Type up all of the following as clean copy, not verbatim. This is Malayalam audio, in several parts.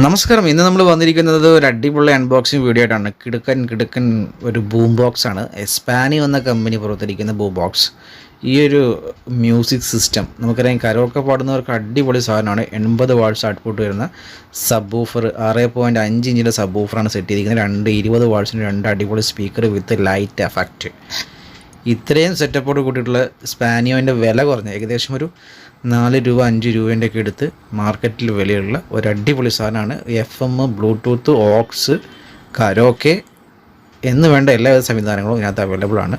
നമസ്കാരം. ഇന്ന് നമ്മൾ വന്നിരിക്കുന്നത് ഒരു അടിപൊളി അൺബോക്സിങ് വീഡിയോ ആയിട്ടാണ്. കിടുക്കൻ ഒരു ബൂം ബോക്സ് ആണ്. എസ്പാനി എന്ന കമ്പനി പുറത്തിരിക്കുന്ന ബൂം ബോക്സ്. ഈ ഒരു മ്യൂസിക് സിസ്റ്റം നമുക്കറിയാം, കരോക്കെ പാടുന്നവർക്ക് അടിപൊളി സാധനമാണ്. 80 വാട്ട്സ് ഔട്ട്പുട്ട് വരുന്ന സബ് വൂഫർ, 6.5 ഇഞ്ചിൻ്റെ സബ് വൂഫറാണ് സെറ്റ് ചെയ്തിരിക്കുന്നത്. 20 വാട്ട്സിൻ്റെ 2 അടിപൊളി സ്പീക്കർ വിത്ത് ലൈറ്റ് എഫക്റ്റ്. ഇത്രയും സെറ്റപ്പോട് കൂട്ടിയിട്ടുള്ള സ്പാനിയോൻ്റെ വില കുറഞ്ഞ ഏകദേശം ഒരു 4 രൂപ 5 രൂപേൻ്റെ ഒക്കെ എടുത്ത് മാർക്കറ്റിൽ വിലയുള്ള ഒരു അടിപൊളി സാധനമാണ്. FM, ബ്ലൂടൂത്ത്, ഓക്സ്, കരോക്കെ എന്ന് വേണ്ട എല്ലാവിധ സംവിധാനങ്ങളും ഇതിനകത്ത് അവൈലബിൾ ആണ്.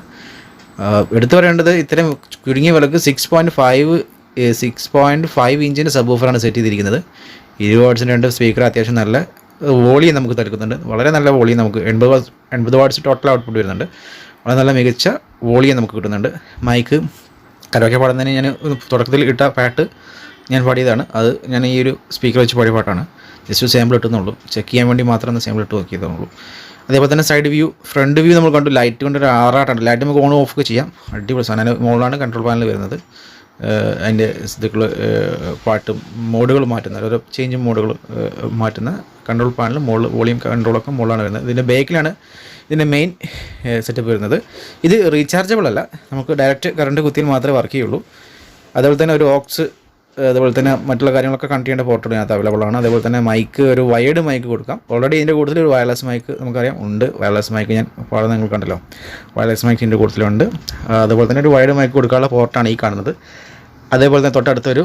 എടുത്തു പറയേണ്ടത്, ഇത്രയും ചുരുങ്ങിയ വിലക്ക് 6.5 ഇഞ്ചിൻ്റെ സബ് വൂഫറാണ് സെറ്റ് ചെയ്തിരിക്കുന്നത്. 20 വാട്ട്സിൻ്റെ 2 സ്പീക്കർ, അത്യാവശ്യം നല്ല വോളിയം നമുക്ക് തരുന്നുണ്ട്. വളരെ നല്ല വോളിയം നമുക്ക് 80 വാട്ട്സ് ടോട്ടൽ ഔട്ട്പുട്ട് വരുന്നുണ്ട്. വളരെ നല്ല മികച്ച വോളിയം നമുക്ക് കിട്ടുന്നുണ്ട്. മൈക്ക്, കരോക്കെ പാടുന്നതിന് ഞാൻ തുടക്കത്തിൽ ഇട്ട പാട്ട് ഞാൻ പാടിയതാണ്. അത് ഞാൻ ഈ ഒരു സ്പീക്കർ വെച്ച് പാടിയ പാട്ടാണ്. ജസ്റ്റ് സാമ്പിൾ ഇട്ടുന്നുള്ളൂ, ചെക്ക് ചെയ്യാൻ വേണ്ടി മാത്രം ഒന്ന് സാമ്പിൾ ഇട്ട് നോക്കിയതുള്ളൂ. അതേപോലെ തന്നെ സൈഡ് വ്യൂ, ഫ്രണ്ട് വ്യൂ നമ്മൾ കണ്ടു. ലൈറ്റ് കൊണ്ട് ഒരു ആറാട്ടാണ്. ലൈറ്റ് നമുക്ക് ഓൺ ഓഫ് ഒക്കെ ചെയ്യാം. അടിപൊളി സാധനം. അതിന് മുകളിലാണ് കൺട്രോൾ പാനൽ വരുന്നത്. അതിൻ്റെ ഇതൊക്കെ പാട്ടും മോഡുകൾ മാറ്റുന്ന, ഓരോ ചേഞ്ച് മോഡുകൾ മാറ്റുന്ന കൺട്രോൾ പാനൽ മുകളിൽ, വോളിയം കൺട്രോളൊക്കെ മുകളിലാണ് വരുന്നത്. ഇതിൻ്റെ ബാക്കിലാണ് ഇതിൻ്റെ മെയിൻ സെറ്റപ്പ് വരുന്നത്. ഇത് റീചാർജബിൾ അല്ല, നമുക്ക് ഡയറക്റ്റ് കറണ്ട് കുത്തിയാൽ മാത്രമേ വർക്ക് ചെയ്യുള്ളൂ. അതേപോലെ തന്നെ ഒരു ഓക്സ്, അതുപോലെ തന്നെ മറ്റുള്ള കാര്യങ്ങളൊക്കെ കണക്ട് ചെയ്യേണ്ട പോർട്ടുകൾ ഇതിനകത്ത് അവൈലബിൾ ആണ്. അതേപോലെ തന്നെ മൈക്ക്, ഒരു വയേർഡ് മൈക്ക് കൊടുക്കാം. ഓൾറെഡി ഇതിൻ്റെ കൂടുതൽ ഒരു വയർലെസ് മൈക്ക് നമുക്കറിയാം ഉണ്ട്. വയർലെസ് മൈക്ക് ഞാൻ പാടുന്നത് നിങ്ങൾ കണ്ടല്ലോ, വയർലെസ് മൈക്ക് ഇതിൻ്റെ കൂടുതലുണ്ട്. അതുപോലെ തന്നെ ഒരു വയേർഡ് മൈക്ക് കൊടുക്കാനുള്ള പോർട്ടാണ് ഈ കാണുന്നത്. അതേപോലെ തന്നെ തൊട്ടടുത്തൊരു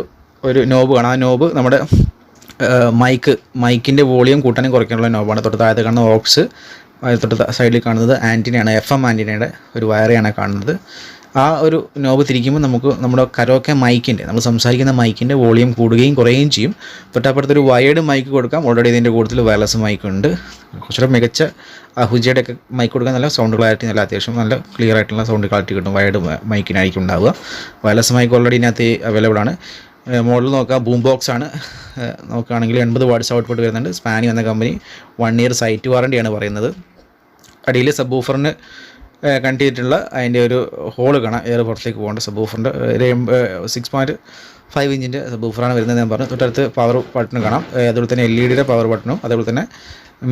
നോബ് കാണാം. ആ നോബ് നമ്മുടെ മൈക്കിൻ്റെ വോളിയം കൂട്ടാനും കുറയ്ക്കാനുള്ള നോബാണ്. തൊട്ട് താഴത്ത് കാണുന്ന ഓക്സ്, തൊട്ട് സൈഡിൽ കാണുന്നത് ആൻറ്റിനയാണ്, FM ആൻറ്റിനയുടെ ഒരു വയറാണ് കാണുന്നത്. ആ ഒരു നോബ് തിരിക്കുമ്പോൾ നമുക്ക് നമ്മുടെ കരോക്കെ മൈക്കിൻ്റെ, നമ്മൾ സംസാരിക്കുന്ന മൈക്കിൻ്റെ വോളിയം കൂടുകയും കുറയുകയും ചെയ്യും. തൊട്ടപ്പുറത്തൊരു വയേർഡ് മൈക്ക് കൊടുക്കാം. ഓൾറെഡി ഇതിൻ്റെ കൂടുതൽ വയർലെസ് മൈക്ക് ഉണ്ട്. കുറച്ചുകൂടെ മികച്ച ഹുജയുടെ ഒക്കെ മൈക്ക് കൊടുക്കാൻ നല്ല സൗണ്ട് ക്ലാരിറ്റി, നല്ല അത്യാവശ്യം നല്ല ക്ലിയർ ആയിട്ടുള്ള സൗണ്ട് ക്ലാരിറ്റി കിട്ടും. വയേർഡ് മൈക്കിനായിരിക്കും ഉണ്ടാവുക. വയർലെസ് മൈക്ക് ഓൾറെഡി ഇതിനകത്ത് അവൈലബിൾ ആണ്. മോഡൽ നോക്കാം, ബൂം ബോക്സ് ആണ്. നോക്കുകയാണെങ്കിൽ 80 വാട്ട്സ് ഔട്ട്പുട്ട് വരുന്നുണ്ട്. സ്പാനി എന്ന കമ്പനി 1 ഇയർ സൈറ്റ് വാറണ്ടിയാണ് പറയുന്നത്. അടിയിൽ സബ് വൂഫറിന് കണക്ട് ചെയ്തിട്ടുള്ള അതിൻ്റെ ഒരു ഹോള് കാണാം, എയർ പുറത്തേക്ക് പോകേണ്ട. സബ് വൂഫറിൻ്റെ 6.5 ഇഞ്ചിൻ്റെ സബ് വൂഫറാണ് വരുന്നത് ഞാൻ പറഞ്ഞു. തൊട്ടടുത്ത് പവർ ബട്ടൺ കാണാം. അതുപോലെ തന്നെ LED പവർ ബട്ടണും അതേപോലെ തന്നെ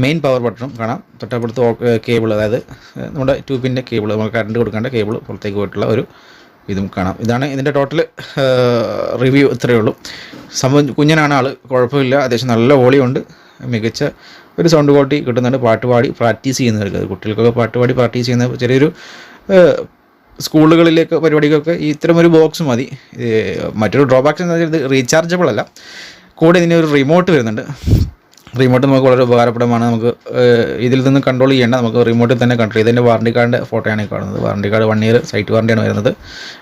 മെയിൻ പവർ ബട്ടണും കാണാം. തൊട്ടപ്പുറത്ത് കേബിൾ, അതായത് നമ്മുടെ 2 പിൻ്റെ കേബിൾ, നമുക്ക് കറണ്ട് കൊടുക്കേണ്ട കേബിൾ പുറത്തേക്ക് പോയിട്ടുള്ള ഒരു ഇതും കാണാം. ഇതാണ് ഇതിൻ്റെ ടോട്ടൽ റിവ്യൂ. ഇത്രയേ ഉള്ളൂ. സംഭവം കുഞ്ഞനാണ് ആൾ, കുഴപ്പമില്ല. അത്യാവശ്യം നല്ല വോളിയുണ്ട്, മികച്ച ഒരു സൗണ്ട് ക്വാളിറ്റി കിട്ടുന്നുണ്ട്. പാട്ട് പാടി പ്രാക്ടീസ് ചെയ്യുന്നവർക്ക്, കുട്ടികൾക്കൊക്കെ പാട്ട് പാടി പ്രാക്ടീസ് ചെയ്യുന്ന ചെറിയൊരു സ്കൂളുകളിലേക്ക് പരിപാടിക്കൊക്കെ ഇത്തരമൊരു ബോക്സ് മതി. മറ്റൊരു ഡ്രോബാക്സ് എന്ന് വെച്ചാൽ ഇത് റീചാർജബിൾ അല്ല. കൂടെ ഇതിന് ഒരു റിമോട്ട് വരുന്നുണ്ട്. റിമോട്ട് നമുക്ക് വളരെ ഉപകാരപ്രദമാണ്. നമുക്ക് ഇതിൽ നിന്ന് കൺട്രോൾ ചെയ്യേണ്ട, നമുക്ക് റിമോട്ടിൽ തന്നെ കൺട്രോൾ ചെയ്ത്. ഇതിൻ്റെ വാറണ്ടി കാർഡിൻ്റെ ഫോട്ടോയാണ് ഈ കാണുന്നത്. വാറണ്ടി കാർഡ് 1 ഇയർ സൈറ്റ് വാറണ്ടിയാണ് വരുന്നത്.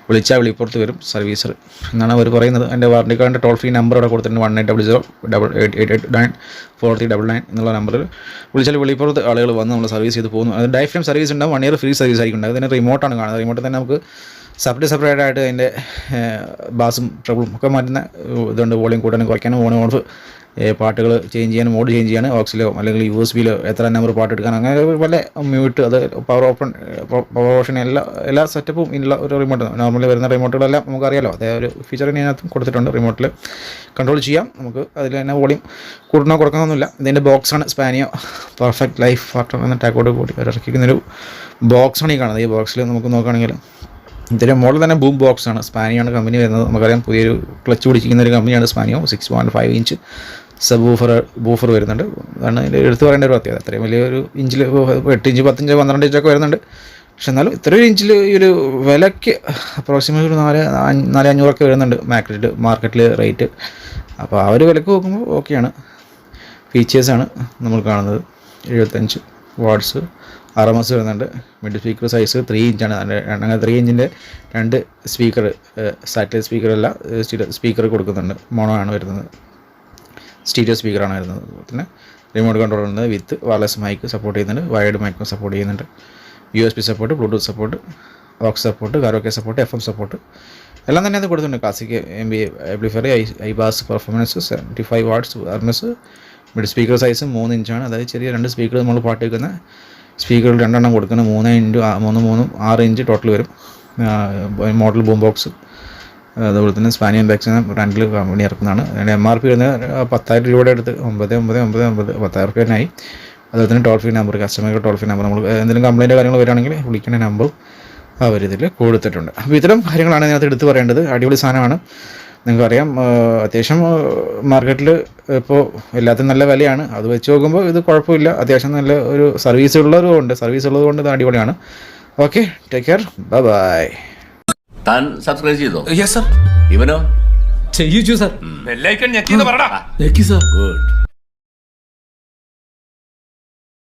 വിളിച്ചാൽ വിളിപ്പുറത്ത് വരും സർവീസർ എന്നാണ് അവർ പറയുന്നത്. എൻ്റെ വാറണ്ടി കാർഡിൻ്റെ ടോൾ ഫ്രീ നമ്പർ അവിടെ കൊടുത്തിട്ടുണ്ട്. 1800-889-4399 എന്നുള്ള നമ്പറിൽ വിളിച്ചാൽ വിളിപ്പുറത്ത് ആളുകൾ വന്ന് നമ്മൾ സർവീസ് ചെയ്ത് പോകുന്നു. അത് ലൈഫ് ടൈം സർവീസ് ഉണ്ടാവും. 1 ഇയർ ഫ്രീ സർവീസ് ആയിരിക്കും ഉണ്ടാകും. ഇതിൻ്റെ റിമോട്ടാണ് കാണുന്നത്. റിമോട്ടിൽ തന്നെ നമുക്ക് സെപ്പറേറ്റ് ആയിട്ട് അതിൻ്റെ ബാസും ട്രബിളും ഒക്കെ മാറ്റുന്ന ഇതുണ്ട്. വോളിയം കൂട്ടാനും കുറയ്ക്കാനും, ഓൺ ഓഫ് പാട്ടുകൾ ചേഞ്ച് ചെയ്യാനും, മോഡ് ചേഞ്ച് ചെയ്യാനും, ഓക്സിലോ അല്ലെങ്കിൽ USB-ലോ എത്ര നമ്പർ പാട്ട് എടുക്കാൻ, അങ്ങനെ പല മ്യൂട്ട്, അത് പവർ ഓപ്ഷൻ എല്ലാ സെറ്റപ്പും ഇതിനുള്ള ഒരു റിമോട്ട്. നോർമലി വരുന്ന റിമോട്ടുകളെല്ലാം നമുക്കറിയാലോ, അതേ ഒരു ഫീച്ചർ ഇതിനകത്തും കൊടുത്തിട്ടുണ്ട്. റിമോട്ടിൽ കൺട്രോൾ ചെയ്യാം. നമുക്ക് അതിൽ തന്നെ വോളിയം കൂട്ടണോ കുറക്കണമെന്നില്ല. ഇതിൻ്റെ ബോക്സാണ് സ്പാനിയോ പെർഫെക്റ്റ് ലൈഫ് ഫാക്ടർ എന്ന ടാക്കോട് കൂടി ഇറക്കിക്കുന്നൊരു ബോക്സാണ് ഈ കാണുന്നത്. ഈ ബോക്സിൽ നമുക്ക് നോക്കുകയാണെങ്കിൽ ഇതിൻ്റെ മോഡൽ തന്നെ ബൂം ബോക്സ് ആണ്. സ്പാനിയാണ് കമ്പനി വരുന്നത്. നമുക്കറിയാം, പുതിയൊരു ക്ലച്ച് പിടിച്ചിരിക്കുന്ന ഒരു കമ്പനിയാണ് സ്പാനിയോ. 6.5 ഇഞ്ച് സബ് വൂഫർ വരുന്നുണ്ട്. അതാണ് ഇതിൻ്റെ എടുത്ത് പറയേണ്ട ഒരു പ്രത്യേകത. അത്രയും വലിയൊരു ഇഞ്ചിൽ 8 ഇഞ്ച് 10 ഇഞ്ച് 12 ഇഞ്ചൊക്കെ വരുന്നുണ്ട്. പക്ഷെ എന്നാലും ഇത്രയൊരു ഇഞ്ചിൽ ഈ ഒരു വിലയ്ക്ക് അപ്രോക്സിമേറ്റ് ഒരു 4,500 വരുന്നുണ്ട് മാർക്കറ്റിൽ റേറ്റ്. അപ്പോൾ ആ ഒരു വിലക്ക് നോക്കുമ്പോൾ ഓക്കെയാണ്. ഫീച്ചേഴ്സാണ് നമ്മൾ കാണുന്നത്. 75 വാട്ട്സ് RMS വരുന്നുണ്ട്. മിഡ് സ്പീക്കർ സൈസ് 3 ഇഞ്ചാണ്. അങ്ങനെ 3 ഇഞ്ചിൻ്റെ 2 സ്പീക്കർ, സാറ്റലൈറ്റ് സ്പീക്കറല്ല, സ്പീക്കർ കൊടുക്കുന്നുണ്ട്. മോണോ ആണ് വരുന്നത്, സ്റ്റീരിയോ സ്പീക്കറാണ് വരുന്നത്. പിന്നെ റിമോട്ട് കൺട്രോൾ വരുന്നത് വിത്ത് വയർലെസ് മൈക്ക് സപ്പോർട്ട് ചെയ്യുന്നുണ്ട്. വയേർഡ് മൈക്കും സപ്പോർട്ട് ചെയ്യുന്നുണ്ട്. USB support, bluetooth support, aux support, karaoke support, FM support എല്ലാം തന്നെ അത് കൊടുത്തിട്ടുണ്ട്. Classic MB amplifier, IBAS performance, 75 watts RMS. Mid speaker size 3 ഇഞ്ചാണ്. അതായത് ചെറിയ 2 സ്പീക്കർ നമ്മൾ പാട്ട് കേൾക്കുന്ന സ്പീക്കറിൽ 2 എണ്ണം കൊടുക്കുന്നത്. 3 × 3 6 ഇഞ്ച് ടോട്ടൽ വരും. മോഡൽ ബൂം ബോക്സ് അതുപോലെ തന്നെ സ്പാനിയൻ ബാക്സിന് ബ്രാൻഡിൽ കമ്പനി ഇറക്കുന്നതാണ്. അതിൻ്റെ MRP വരുന്നത് 10,000 രൂപയുടെ അടുത്ത് 9,999 10,000 രൂപ തന്നെയായി. അതുപോലെ തന്നെ ടോൾ ഫ്രീ നമ്പർ, കസ്റ്റമർക്ക് ടോൾ ഫ്രീ നമ്പർ, നമ്മൾ എന്തെങ്കിലും കംപ്ലയിൻറ്റ് കാര്യങ്ങൾ വരികയാണെങ്കിൽ വിളിക്കേണ്ട നമ്പറും അവരിതിൽ കൊടുത്തിട്ടുണ്ട്. അപ്പോൾ ഇത്തരം കാര്യങ്ങളാണ് ഇതിനകത്ത് എടുത്ത് പറയേണ്ടത്. അടിപൊളി സാധനമാണ്. നിങ്ങൾക്കറിയാം, അത്യാവശ്യം മാർക്കറ്റിൽ ഇപ്പോൾ എല്ലാത്തിനും നല്ല വിലയാണ്. അത് വെച്ച് നോക്കുമ്പോൾ ഇത് കുഴപ്പമില്ല. അത്യാവശ്യം നല്ല ഒരു സർവീസ് ഉള്ളതുകൊണ്ട് ഇത് അടിപൊളിയാണ്. Okay, take care, bye. താൻ സബ്സ്ക്രൈബ് ചെയ്തോ? Yes sir. ഇവനോ? ചെയ്യിച്ചു സർ. ബെല്ലൈക്കൺ ഞെക്കിന്ന് പറടാ. ഞെക്കി സർ. ഗുഡ്.